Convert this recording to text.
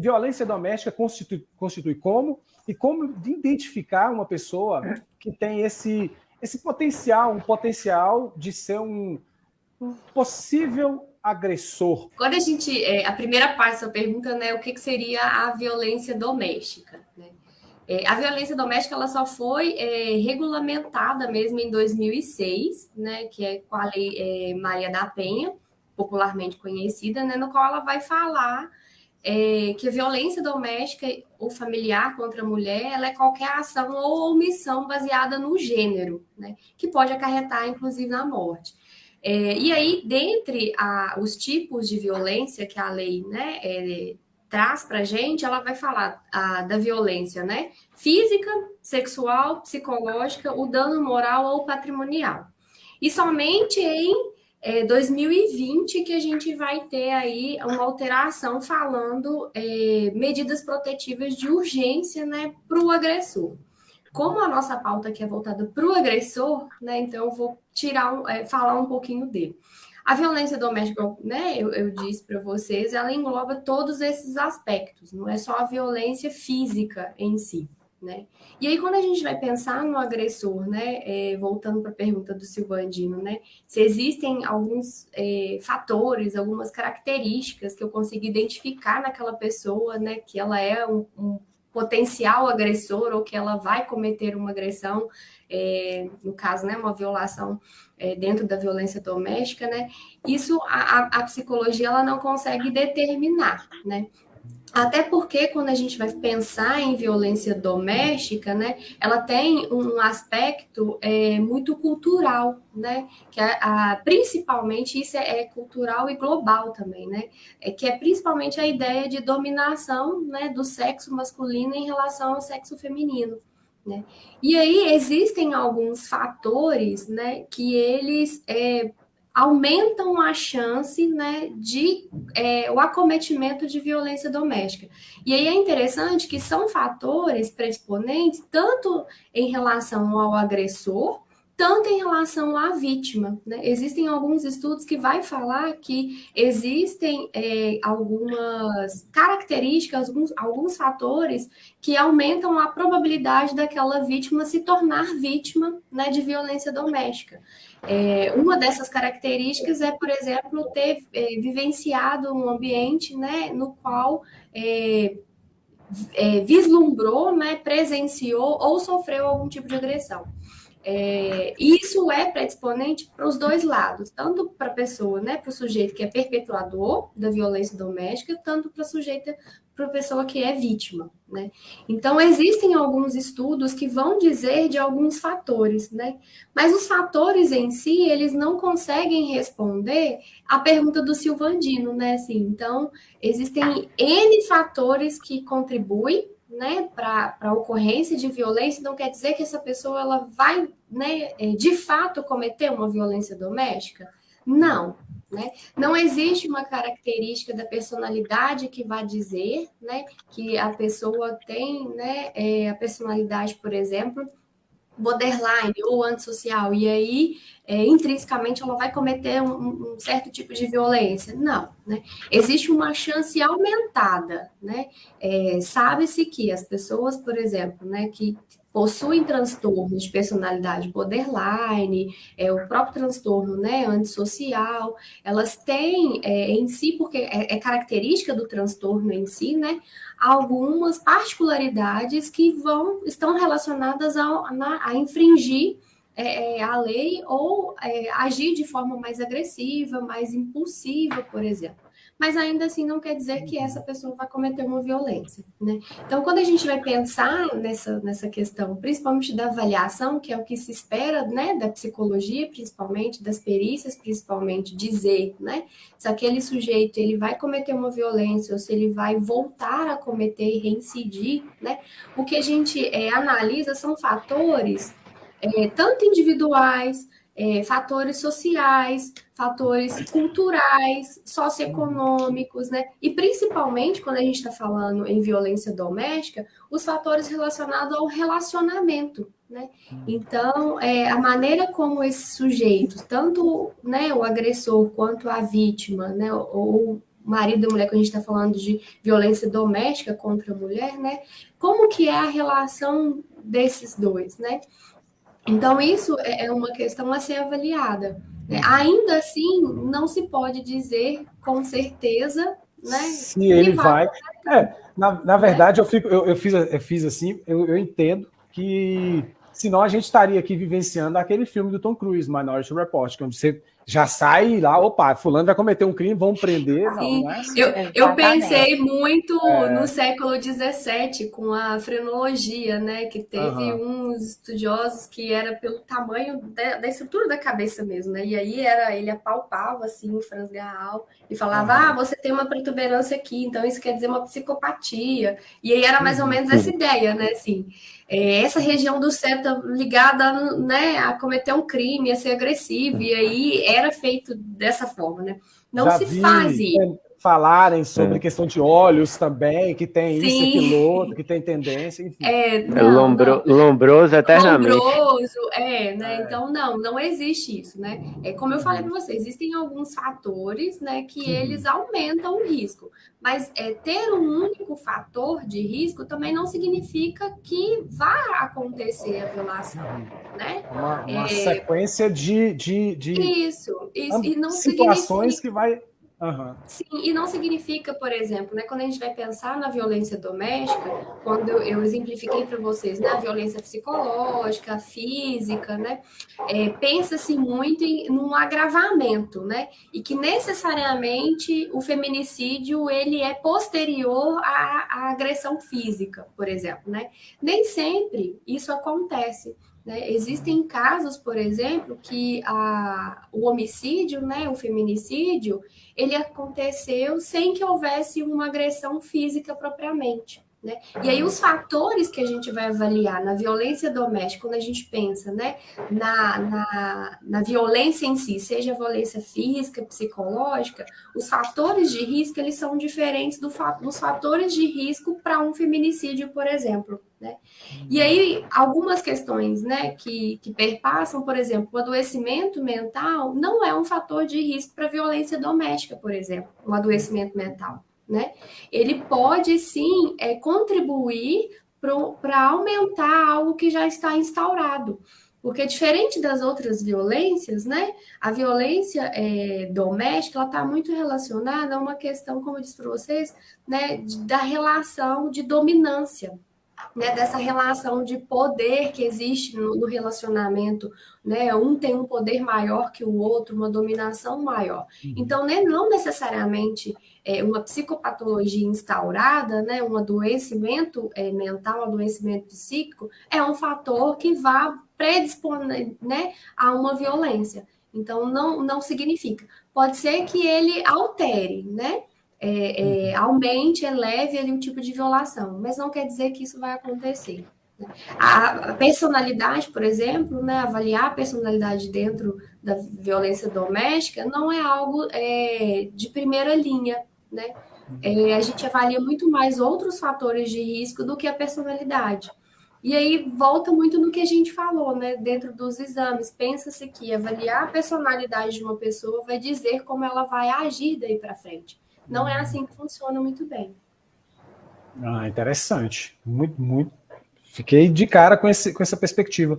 violência doméstica constitui como, e como identificar uma pessoa que tem esse potencial, um potencial de ser um possível agressor. Quando a primeira parte da sua pergunta, né, o que seria a violência doméstica, né? A violência doméstica ela só foi regulamentada mesmo em 2006, né, que é com a Lei Maria da Penha, popularmente conhecida, né, no qual ela vai falar que a violência doméstica ou familiar contra a mulher ela é qualquer ação ou omissão baseada no gênero, né, que pode acarretar, inclusive, na morte. E aí, dentre os tipos de violência que a lei, né, traz para a gente, ela vai falar da violência, né, física, sexual, psicológica, o dano moral ou patrimonial. E somente em 2020 que a gente vai ter aí uma alteração falando medidas protetivas de urgência, né, para o agressor. Como a nossa pauta aqui é voltada para o agressor, né, então eu vou falar um pouquinho dele. A violência doméstica, né, eu disse para vocês, ela engloba todos esses aspectos, não é só a violência física em si, né? E aí, quando a gente vai pensar no agressor, né, voltando para a pergunta do Silvandino, né, se existem alguns fatores, algumas características que eu consigo identificar naquela pessoa, né, que ela é um potencial agressor ou que ela vai cometer uma agressão, no caso, né, uma violação dentro da violência doméstica, né, isso a psicologia ela não consegue determinar, né? Até porque quando a gente vai pensar em violência doméstica, né, ela tem um aspecto muito cultural, né, que principalmente isso é cultural e global também, né, que é principalmente a ideia de dominação, né, do sexo masculino em relação ao sexo feminino, né. E aí existem alguns fatores, né, que eles aumentam a chance, né, de o acometimento de violência doméstica. E aí é interessante que são fatores predisponentes tanto em relação ao agressor, tanto em relação à vítima, né? Existem alguns estudos que vai falar que existem algumas características, alguns fatores que aumentam a probabilidade daquela vítima se tornar vítima, né, de violência doméstica. Uma dessas características é, por exemplo, ter vivenciado um ambiente, né, no qual vislumbrou, né, presenciou ou sofreu algum tipo de agressão. Isso é predisponente para os dois lados, tanto para a pessoa, né, para o sujeito que é perpetuador da violência doméstica, tanto para a pessoa que é vítima, né? Então, existem alguns estudos que vão dizer de alguns fatores, né? Mas os fatores em si, eles não conseguem responder à pergunta do Silvandino, né? Assim, então, existem N fatores que contribuem, né, para a ocorrência de violência, não quer dizer que essa pessoa ela vai, né, de fato cometer uma violência doméstica? Não, né? Não existe uma característica da personalidade que vai dizer, né, que a pessoa tem, né, a personalidade, por exemplo, borderline ou antissocial, e aí, intrinsecamente, ela vai cometer um certo tipo de violência. Não, né? Existe uma chance aumentada, né? Sabe-se que as pessoas, por exemplo, né, que possuem transtornos de personalidade borderline, o próprio transtorno, né, antissocial, elas têm em si, porque característica do transtorno em si, né, algumas particularidades que estão relacionadas a infringir a lei ou agir de forma mais agressiva, mais impulsiva, por exemplo. Mas ainda assim não quer dizer que essa pessoa vai cometer uma violência, né? Então, quando a gente vai pensar nessa questão, principalmente da avaliação, que é o que se espera, né, da psicologia, principalmente, das perícias, principalmente, dizer, né, se aquele sujeito ele vai cometer uma violência ou se ele vai voltar a cometer e reincidir, né, o que a gente analisa são fatores tanto individuais, fatores sociais, fatores culturais, socioeconômicos, né? E principalmente quando a gente está falando em violência doméstica, os fatores relacionados ao relacionamento, né? Então, a maneira como esses sujeitos, tanto, né, o agressor quanto a vítima, né, ou marido e mulher, quando a gente está falando de violência doméstica contra a mulher, né? Como que é a relação desses dois, né? Então, isso é uma questão a ser avaliada. Né? Ainda assim, não se pode dizer com certeza, né, se ele vai. Na verdade, eu fiz assim, eu entendo que senão a gente estaria aqui vivenciando aquele filme do Tom Cruise, Minority Report, onde você já sai lá, opa, fulano vai cometer um crime, vão prender. Sim, não é assim. eu pensei muito no século XVII, com a frenologia, né? Que teve uns estudiosos que era pelo tamanho da estrutura da cabeça mesmo, né? E aí ele apalpava assim o Franz Gehal e falava: você tem uma protuberância aqui, então isso quer dizer uma psicopatia. E aí era mais ou menos essa ideia, né? Assim, essa região do cérebro ligada, né, a cometer um crime, a ser agressivo, e aí era feito dessa forma, né? Não Já se faz isso. Falarem sobre questão de olhos também, que tem Sim. isso, aquilo outro, que tem tendência, enfim. Lombroso eternamente. Lombroso, né? Então, não existe isso, né? Como eu falei para vocês, existem alguns fatores, né, que eles aumentam o risco. Mas ter um único fator de risco também não significa que vai acontecer a violação, né? Uma sequência de Isso. E não situações significa que vai... Sim, e não significa, por exemplo, né, quando a gente vai pensar na violência doméstica, quando eu exemplifiquei para vocês, né, a violência psicológica, física, né, pensa-se muito num agravamento, né, e que necessariamente o feminicídio ele é posterior à agressão física, por exemplo, né. Nem sempre isso acontece. Né? Existem casos, por exemplo, que o homicídio, né, o feminicídio, ele aconteceu sem que houvesse uma agressão física propriamente. Né? E aí os fatores que a gente vai avaliar na violência doméstica, quando a gente pensa, né, na violência em si, seja violência física, psicológica, os fatores de risco eles são diferentes dos fatores de risco para um feminicídio, por exemplo. Né? E aí, algumas questões, né, que perpassam, por exemplo, o adoecimento mental não é um fator de risco para violência doméstica, por exemplo, um adoecimento mental. Né? Ele pode, sim, contribuir para aumentar algo que já está instaurado. Porque, diferente das outras violências, né, a violência doméstica está muito relacionada a uma questão, como eu disse para vocês, né, da relação de dominância. Né, dessa relação de poder que existe no relacionamento, né? Um tem um poder maior que o outro, uma dominação maior. Então, né, não necessariamente uma psicopatologia instaurada, né, um adoecimento mental, um adoecimento psíquico, é um fator que vá predispor, né, a uma violência. Então, não significa. Pode ser que ele altere, né? Aumente, eleve ali o tipo de violação, mas não quer dizer que isso vai acontecer. A personalidade, por exemplo, né, avaliar a personalidade dentro da violência doméstica não é algo de primeira linha, né? A gente avalia muito mais outros fatores de risco do que a personalidade. E aí volta muito no que a gente falou, né? Dentro dos exames, pensa-se que avaliar a personalidade de uma pessoa vai dizer como ela vai agir daí para frente. Não é assim que funciona muito bem. Interessante. Muito, muito. Fiquei de cara com essa perspectiva.